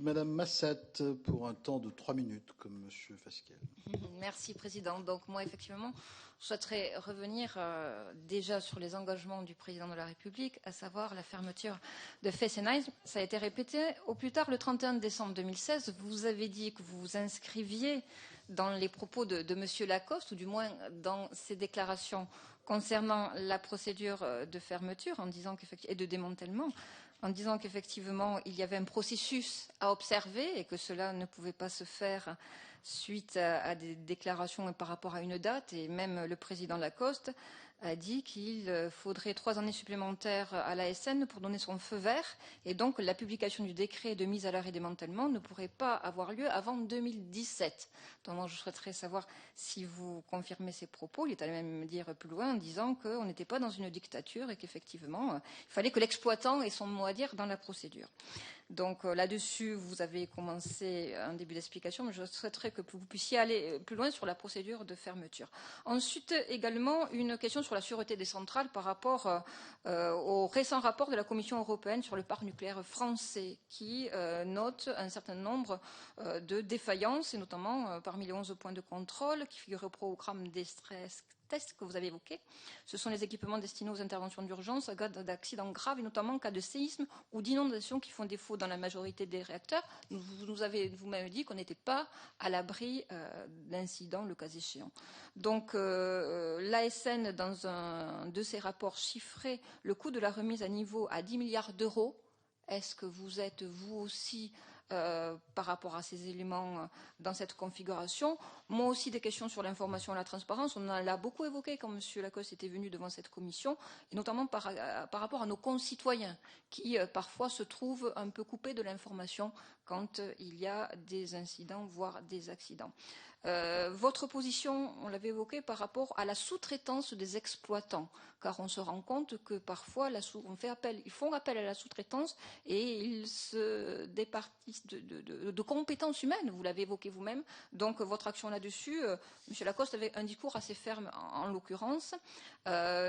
Madame Massat, pour un temps de 3 minutes, comme Monsieur Fasquelle. Merci, Président. Donc moi, effectivement, je souhaiterais revenir déjà sur les engagements du Président de la République, à savoir la fermeture de Fessenheim. Ça a été répété. Au plus tard, le 31 décembre 2016, vous avez dit que vous vous inscriviez dans les propos de Monsieur Lacoste, ou du moins dans ses déclarations concernant la procédure de fermeture et de démantèlement, en disant qu'effectivement, il y avait un processus à observer et que cela ne pouvait pas se faire suite à des déclarations par rapport à une date. Et même le président Lacoste a dit qu'il faudrait 3 années supplémentaires à l'ASN pour donner son feu vert. Et donc, la publication du décret de mise à l'arrêt démantèlement ne pourrait pas avoir lieu avant 2017. Donc, moi, je souhaiterais savoir si vous confirmez ces propos. Il est allé même dire plus loin en disant qu'on n'était pas dans une dictature et qu'effectivement, il fallait que l'exploitant ait son mot à dire dans la procédure. Donc là-dessus, vous avez commencé un début d'explication, mais je souhaiterais que vous puissiez aller plus loin sur la procédure de fermeture. Ensuite, également, une question sur la sûreté des centrales par rapport au récent rapport de la Commission européenne sur le parc nucléaire français, qui note un certain nombre de défaillances, et notamment parmi les 11 points de contrôle qui figurent au programme des stress tests que vous avez évoqués. Ce sont les équipements destinés aux interventions d'urgence en cas d'accidents graves, et notamment en cas de séisme ou d'inondation qui font défaut dans la majorité des réacteurs. Vous avez vous-même dit qu'on n'était pas à l'abri d'incidents, le cas échéant. Donc l'ASN, dans un de ses rapports, chiffrait le coût de la remise à niveau à 10 milliards d'euros. Est-ce que vous êtes, vous aussi, par rapport à ces éléments dans cette configuration? Moi aussi, des questions sur l'information et la transparence. On en a beaucoup évoqué quand M. Lacoste était venu devant cette commission, et notamment par rapport à nos concitoyens qui, parfois, se trouvent un peu coupés de l'information quand il y a des incidents, voire des accidents. Votre position, on l'avait évoqué, par rapport à la sous-traitance des exploitants, car on se rend compte que parfois ils font appel à la sous-traitance et ils se départissent de compétences humaines, vous l'avez évoqué vous-même. Donc votre action là-dessus, M. Lacoste avait un discours assez ferme en l'occurrence.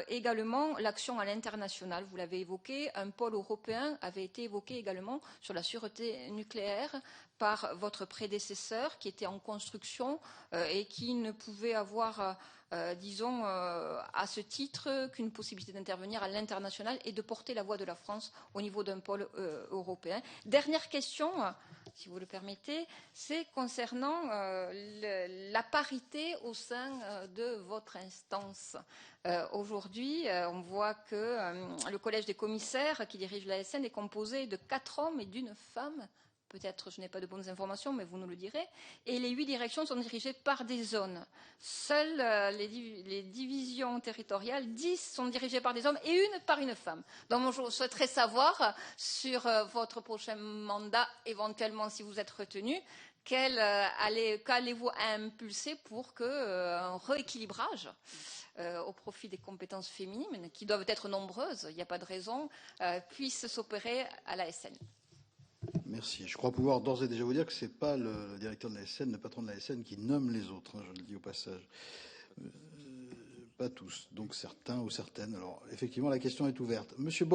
Également, l'action à l'international, vous l'avez évoqué, un pôle européen avait été évoqué également sur la sûreté nucléaire par votre prédécesseur qui était en construction et qui ne pouvait avoir, disons, à ce titre qu'une possibilité d'intervenir à l'international et de porter la voix de la France au niveau d'un pôle européen. Dernière question, si vous le permettez, c'est concernant la parité au sein de votre instance. Aujourd'hui, on voit que le collège des commissaires qui dirige l'ASN est composé de 4 hommes et d'une femme. Peut-être je n'ai pas de bonnes informations, mais vous nous le direz. Et les 8 directions sont dirigées par des zones. Seules les divisions territoriales, 10 sont dirigées par des hommes et une par une femme. Donc je souhaiterais savoir sur votre prochain mandat, éventuellement si vous êtes retenu, qu'allez-vous impulser pour un rééquilibrage au profit des compétences féminines, qui doivent être nombreuses, il n'y a pas de raison, puisse s'opérer à l'ASN. Merci. Je crois pouvoir d'ores et déjà vous dire que ce n'est pas le directeur de l'ASN, le patron de l'ASN qui nomme les autres, je le dis au passage. Pas tous, donc certains ou certaines. Alors, effectivement, la question est ouverte. Monsieur Bob